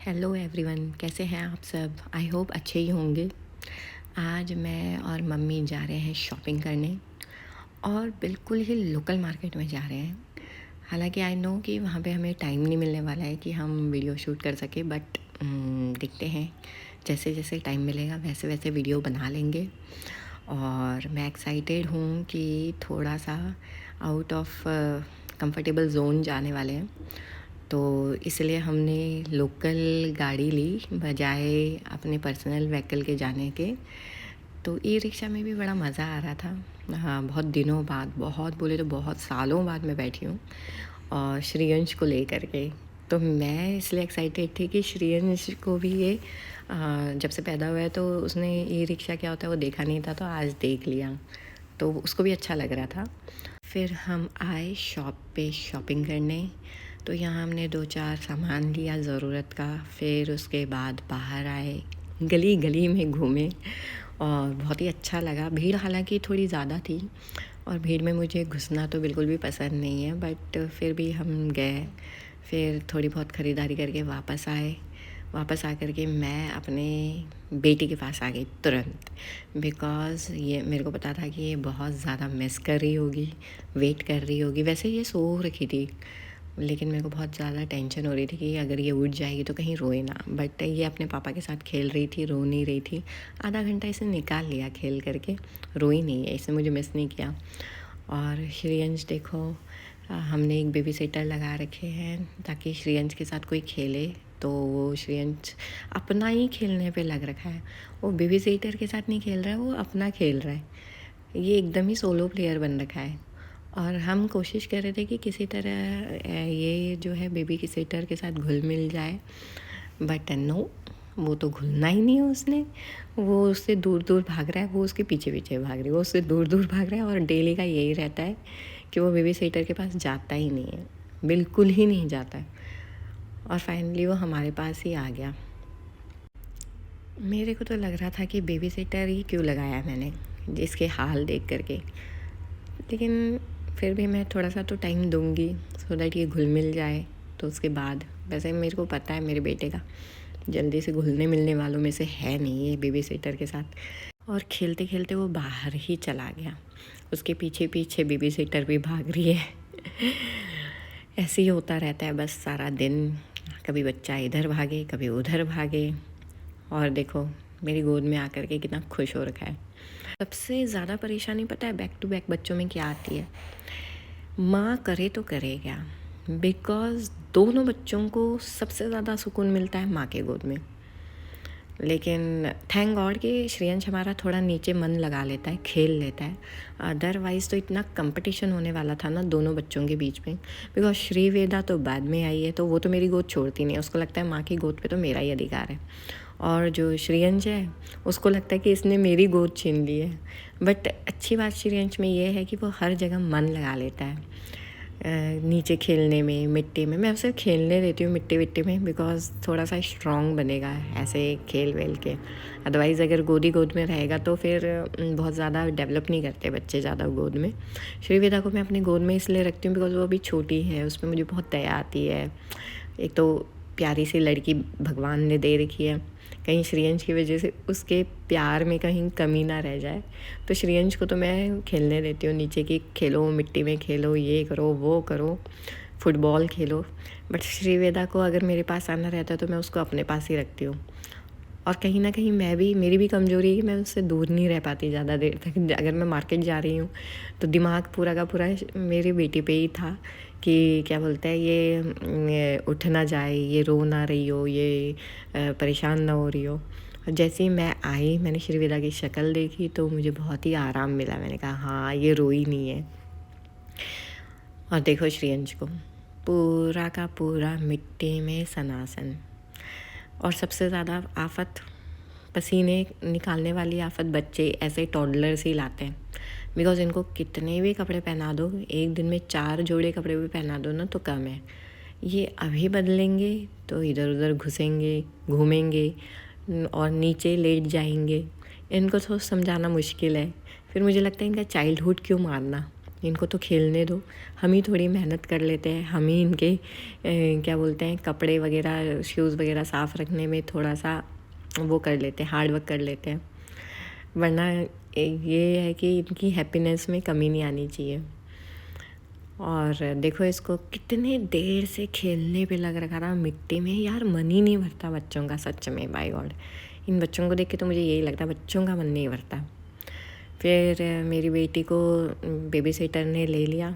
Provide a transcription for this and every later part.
Hello everyone, कैसे हैं आप सब? आई होप अच्छे ही होंगे। आज मैं और मम्मी जा रहे हैं शॉपिंग करने और बिल्कुल ही लोकल मार्केट में जा रहे हैं। हालांकि आई नो कि वहाँ पे हमें टाइम नहीं मिलने वाला है कि हम वीडियो शूट कर सकें, बट देखते हैं, जैसे जैसे टाइम मिलेगा वैसे वैसे वीडियो बना लेंगे। और मैं एक्साइटेड हूँ कि थोड़ा सा आउट ऑफ कंफर्टेबल जोन जाने वाले हैं, तो इसलिए हमने लोकल गाड़ी ली बजाय अपने पर्सनल व्हीकल के जाने के। तो ई रिक्शा में भी बड़ा मज़ा आ रहा था। हाँ, बहुत दिनों बाद, बहुत बोले तो बहुत सालों बाद मैं बैठी हूँ और श्रेयंश को ले कर के। तो मैं इसलिए एक्साइटेड थी कि श्रेयंश को भी ये जब से पैदा हुआ है तो उसने ई रिक्शा क्या होता है वो देखा नहीं था, तो आज देख लिया, तो उसको भी अच्छा लग रहा था। फिर हम आए शॉप पे शॉपिंग करने। तो यहाँ हमने 2-4 सामान लिया ज़रूरत का। फिर उसके बाद बाहर आए, गली गली में घूमे और बहुत ही अच्छा लगा। भीड़ हालांकि थोड़ी ज़्यादा थी और भीड़ में मुझे घुसना तो बिल्कुल भी पसंद नहीं है, बट फिर भी हम गए। फिर थोड़ी बहुत ख़रीदारी करके वापस आए। वापस आकर के मैं अपने बेटी के पास आ गई तुरंत, बिकॉज़ ये मेरे को पता था कि ये बहुत ज़्यादा मिस कर रही होगी, वेट कर रही होगी। वैसे ये सो रखी थी, लेकिन मेरे को बहुत ज़्यादा टेंशन हो रही थी कि अगर ये उठ जाएगी तो कहीं रोए ना। बट ये अपने पापा के साथ खेल रही थी, रो नहीं रही थी। आधा घंटा इसे निकाल लिया खेल करके, रोई नहीं है, इसने मुझे मिस नहीं किया। और श्रेयंश देखो, हमने एक बेबी सिटर लगा रखे हैं ताकि श्रेयंश के साथ कोई खेले। तो वो श्रेयंश अपना ही खेलने पे लग रखा है, वो बेबी सिटर के साथ नहीं खेल रहा है, वो अपना खेल रहा है। ये एकदम ही सोलो प्लेयर बन रखा है। और हम कोशिश कर रहे थे कि किसी तरह ये जो है बेबी की सिटर के साथ घुल मिल जाए, बट नो, वो तो घुलना ही नहीं है उसने। वो उससे दूर दूर भाग रहा है, वो उसके पीछे पीछे भाग रही है, वो उससे दूर दूर भाग रहा है। और डेली का यही रहता है कि वो बेबी सिटर के पास जाता ही नहीं है, बिल्कुल ही नहीं जाता है। और फाइनली वो हमारे पास ही आ गया। मेरे को तो लग रहा था कि बेबी सिटर ही क्यों लगाया मैंने, इसके हाल देख करके। लेकिन फिर भी मैं थोड़ा सा तो टाइम दूंगी सो दैट ये घुल मिल जाए। तो उसके बाद, वैसे मेरे को पता है मेरे बेटे का जल्दी से घुलने मिलने वालों में से है नहीं ये बेबी सिटर के साथ। और खेलते खेलते वो बाहर ही चला गया, उसके पीछे पीछे बेबी सिटर भी भाग रही है। ऐसे ही होता रहता है बस सारा दिन, कभी बच्चा इधर भागे कभी उधर भागे। और देखो मेरी गोद में आकर के कितना खुश हो रखा है। सबसे ज़्यादा परेशानी पता है बैक टू बैक बच्चों में क्या आती है? माँ करे तो करे क्या, बिकॉज़ दोनों बच्चों को सबसे ज़्यादा सुकून मिलता है माँ के गोद में। लेकिन थैंक गॉड कि श्रेयंश हमारा थोड़ा नीचे मन लगा लेता है, खेल लेता है। अदरवाइज़ तो इतना कंपटीशन होने वाला था ना दोनों बच्चों के बीच में। बिकॉज श्रीवेदा तो बाद में आई है, तो वो तो मेरी गोद छोड़ती नहीं है, उसको लगता है माँ की गोद पे तो मेरा ही अधिकार है। और जो श्रेयंश है उसको लगता है कि इसने मेरी गोद छीन ली है। बट अच्छी बात श्रेयंश में ये है कि वो हर जगह मन लगा लेता है। नीचे खेलने में, मिट्टी में, मैं उसे खेलने देती हूँ मिट्टी विट्टी में, बिकॉज़ थोड़ा सा स्ट्रॉन्ग बनेगा ऐसे खेल वेल के। अदरवाइज़ अगर गोद में रहेगा तो फिर बहुत ज़्यादा डेवलप नहीं करते बच्चे ज़्यादा गोद में। श्रीवेदा को मैं अपनी गोद में इसलिए रखती हूँ बिकॉज़ वो अभी छोटी है, उसमें मुझे बहुत दया आती है। एक तो प्यारी सी लड़की भगवान ने दे रखी है, कहीं श्रेयंश की वजह से उसके प्यार में कहीं कमी ना रह जाए। तो श्रेयंश को तो मैं खेलने देती हूँ नीचे, की खेलो मिट्टी में, खेलो ये करो वो करो, फुटबॉल खेलो। बट श्रीवेदा को अगर मेरे पास आना रहता है तो मैं उसको अपने पास ही रखती हूँ। और कहीं ना कहीं मेरी भी कमज़ोरी है कि मैं उससे दूर नहीं रह पाती ज़्यादा देर तक। अगर मैं मार्केट जा रही हूँ तो दिमाग पूरा का पूरा मेरी बेटी पे ही था कि क्या बोलते हैं ये उठ ना जाए, ये रो ना रही हो, ये परेशान ना हो रही हो। और जैसे ही मैं आई, मैंने श्रीवेदा की शक्ल देखी तो मुझे बहुत ही आराम मिला। मैंने कहा हाँ, ये रोई नहीं है। और देखो श्रेयंश को पूरा का पूरा मिट्टी में सनासन। और सबसे ज़्यादा आफत, पसीने निकालने वाली आफत बच्चे ऐसे टॉडलर्स ही लाते हैं। बिकॉज़ इनको कितने भी कपड़े पहना दो, एक दिन में 4 जोड़े कपड़े भी पहना दो ना तो कम है। ये अभी बदलेंगे तो इधर उधर घुसेंगे, घूमेंगे और नीचे लेट जाएंगे। इनको तो समझाना मुश्किल है। फिर मुझे लगता है इनका चाइल्डहुड क्यों मारना, इनको तो खेलने दो, हम ही थोड़ी मेहनत कर लेते हैं, हम ही इनके क्या बोलते हैं कपड़े वगैरह शूज़ वगैरह साफ़ रखने में थोड़ा सा वो कर लेते हैं, हार्ड वर्क कर लेते हैं। वरना ये है कि इनकी हैप्पीनेस में कमी नहीं आनी चाहिए। और देखो इसको कितने देर से खेलने पे लग रखा था मिट्टी में, यार मन ही नहीं भरता बच्चों का, सच में बाय गॉड। इन बच्चों को देख के तो मुझे यही लगता है बच्चों का मन नहीं भरता। फिर मेरी बेटी को बेबी सिटर ने ले लिया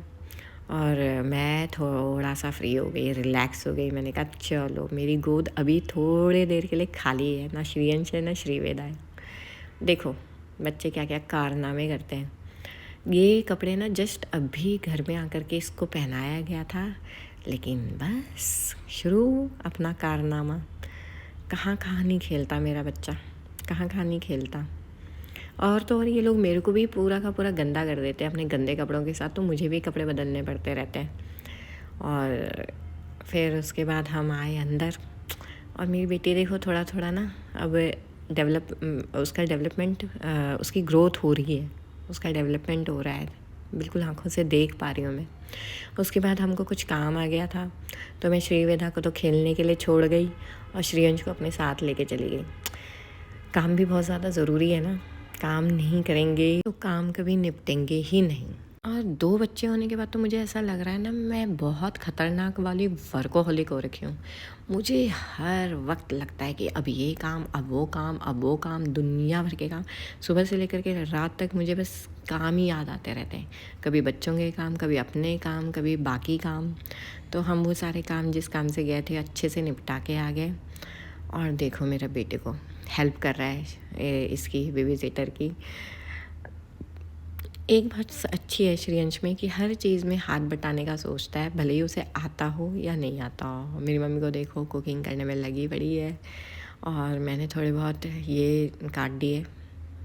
और मैं थोड़ा सा फ्री हो गई, रिलैक्स हो गई। मैंने कहा चलो मेरी गोद अभी थोड़े देर के लिए खाली है, ना श्रीयंश है ना श्रीवेदा है। देखो बच्चे क्या क्या कारनामे करते हैं। ये कपड़े ना जस्ट अभी घर में आकर के इसको पहनाया गया था, लेकिन बस शुरू अपना कारनामा। कहाँ कहाँ नहीं खेलता मेरा बच्चा, कहाँ कहाँ नहीं खेलता। और तो और ये लोग मेरे को भी पूरा का पूरा गंदा कर देते हैं अपने गंदे कपड़ों के साथ, तो मुझे भी कपड़े बदलने पड़ते रहते हैं। और फिर उसके बाद हम आए अंदर, और मेरी बेटी देखो थोड़ा थोड़ा ना अब उसका डेवलपमेंट, उसकी ग्रोथ हो रही है, उसका डेवलपमेंट हो रहा है, बिल्कुल आंखों से देख पा रही हूँ मैं। उसके बाद हमको कुछ काम आ गया था, तो मैं श्रीवेदा को तो खेलने के लिए छोड़ गई और श्रीयंश को अपने साथ लेके चली गई। काम भी बहुत ज़्यादा ज़रूरी है ना, काम नहीं करेंगे तो काम कभी निपटेंगे ही नहीं। और 2 बच्चे होने के बाद तो मुझे ऐसा लग रहा है ना मैं बहुत ख़तरनाक वाली वर्कोहॉलिक हो रखी हूँ। मुझे हर वक्त लगता है कि अब ये काम, अब वो काम, अब वो काम, दुनिया भर के काम। सुबह से लेकर के रात तक मुझे बस काम ही याद आते रहते हैं। कभी बच्चों के काम, कभी अपने काम, कभी बाकी काम। तो हम वो सारे काम जिस काम से गए थे अच्छे से निपटा के आ गए। और देखो मेरा बेटे को हेल्प कर रहा है इसकी बेबी सिटर की। एक बात अच्छी है श्रेयांश में कि हर चीज़ में हाथ बटाने का सोचता है, भले ही उसे आता हो या नहीं आता हो। मेरी मम्मी को देखो कुकिंग करने में लगी पड़ी है, और मैंने थोड़े बहुत ये काट दिए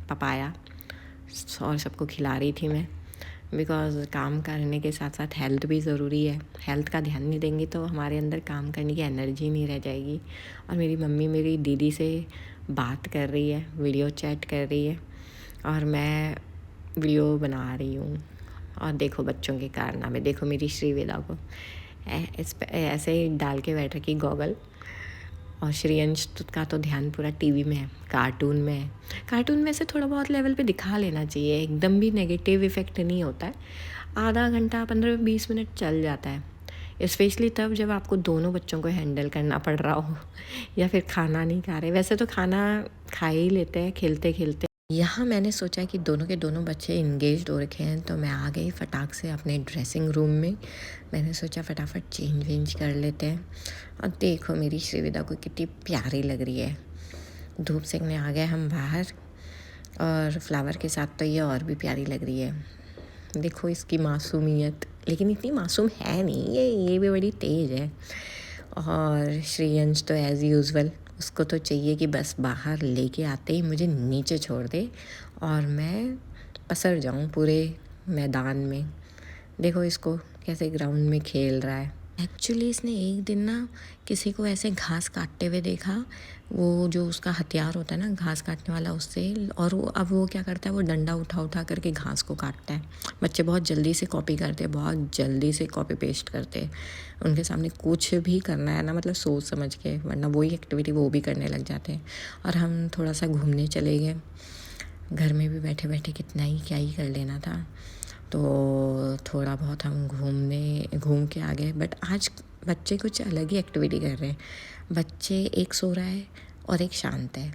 पपाया और सबको खिला रही थी मैं, बिकॉज़ काम करने के साथ साथ हेल्थ भी ज़रूरी है। हेल्थ का ध्यान नहीं देंगे तो हमारे अंदर काम करने की एनर्जी नहीं रह जाएगी। और मेरी मम्मी मेरी दीदी से बात कर रही है, वीडियो चैट कर रही है, और मैं वीडियो बना रही हूँ। और देखो बच्चों के कारनामे, देखो मेरी श्रीवेदा को ऐसे ही डाल के बैठ रखी गॉगल। और श्रेयांश का तो ध्यान पूरा टीवी में है, कार्टून में है। कार्टून में से थोड़ा बहुत लेवल पे दिखा लेना चाहिए, एकदम भी नेगेटिव इफ़ेक्ट नहीं होता है। आधा घंटा 15-20 मिनट चल जाता है, स्पेशली तब जब आपको दोनों बच्चों को हैंडल करना पड़ रहा हो या फिर खाना नहीं खा रहे। वैसे तो खाना खा ही लेते हैं खेलते खेलते। यहाँ मैंने सोचा कि दोनों के दोनों बच्चे इंगेज्ड हो रखे हैं, तो मैं आ गई फटाक से अपने ड्रेसिंग रूम में। मैंने सोचा फटाफट चेंज वेंज कर लेते हैं। और देखो मेरी श्रीवेदा को कितनी प्यारी लग रही है। धूप सेकने आ गए हम बाहर, और फ्लावर के साथ तो ये और भी प्यारी लग रही है। देखो इसकी मासूमियत, लेकिन इतनी मासूम है नहीं, ये भी बड़ी तेज़ है। और श्रेयांश तो एज़ यूजुअल, उसको तो चाहिए कि बस बाहर लेके आते ही मुझे नीचे छोड़ दे और मैं पसर जाऊं पूरे मैदान में। देखो इसको कैसे ग्राउंड में खेल रहा है। एक्चुअली इसने एक दिन ना किसी को ऐसे घास काटते हुए देखा, वो जो उसका हथियार होता है ना घास काटने वाला, उससे। और अब वो क्या करता है, वो डंडा उठा उठा करके घास को काटता है। बच्चे बहुत जल्दी से कॉपी करते हैं, बहुत जल्दी से कॉपी पेस्ट करते हैं। उनके सामने कुछ भी करना है ना, मतलब सोच समझ के, वरना वही एक्टिविटी वो भी करने लग जाते हैं। और हम थोड़ा सा घूमने चले गए। घर में भी बैठे बैठे कितना ही क्या ही कर लेना था, तो थोड़ा बहुत हम घूम के आ गए। बट आज बच्चे कुछ अलग ही एक्टिविटी कर रहे हैं। बच्चे, एक सो रहा है और एक शांत है।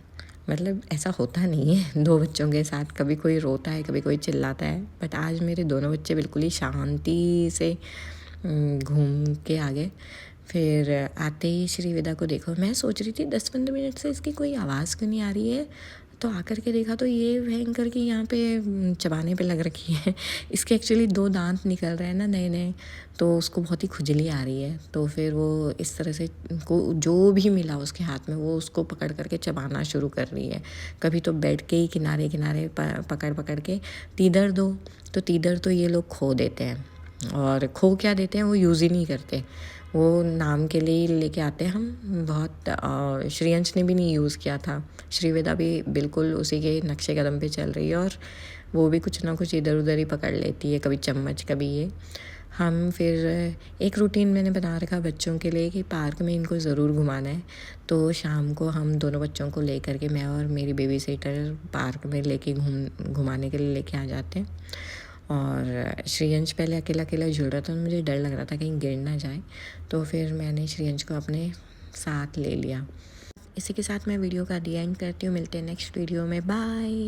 मतलब ऐसा होता नहीं है 2 बच्चों के साथ, कभी कोई रोता है कभी कोई चिल्लाता है। बट आज मेरे दोनों बच्चे बिल्कुल ही शांति से घूम के आ गए। फिर आते ही श्रीवेदा को देखो, मैं सोच रही थी 10-15 मिनट से इसकी कोई आवाज़ क्यों नहीं आ रही है, तो आकर के देखा तो ये भयंकर की यहाँ पे चबाने पे लग रखी है। इसके एक्चुअली 2 दांत निकल रहे हैं ना नए नए, तो उसको बहुत ही खुजली आ रही है। तो फिर वो इस तरह से को जो भी मिला उसके हाथ में वो उसको पकड़ करके चबाना शुरू कर रही है। कभी तो बेड के ही किनारे किनारे पकड़ पकड़ के तीदर दो, तो तीदर तो ये लोग खो देते हैं। और खो क्या देते हैं, वो यूज़ ही नहीं करते, वो नाम के लिए लेके आते हैं हम बहुत। श्रेयांश ने भी नहीं यूज़ किया था, श्रीवेदा भी बिल्कुल उसी के नक्शे कदम पे चल रही है। और वो भी कुछ ना कुछ इधर उधर ही पकड़ लेती है, कभी चम्मच कभी ये। हम फिर एक रूटीन मैंने बना रखा बच्चों के लिए कि पार्क में इनको ज़रूर घुमाना है। तो शाम को हम दोनों बच्चों को लेकर के, मैं और मेरी बेबी सिटर, पार्क में लेके घुमाने के लिए लेके आ जाते हैं। और श्रेयंश पहले अकेला अकेला झूल रहा था, मुझे डर लग रहा था कहीं गिर ना जाए, तो फिर मैंने श्रेयंश को अपने साथ ले लिया। इसी के साथ मैं वीडियो का दी एंड करती हूँ। मिलते हैं नेक्स्ट वीडियो में, बाय।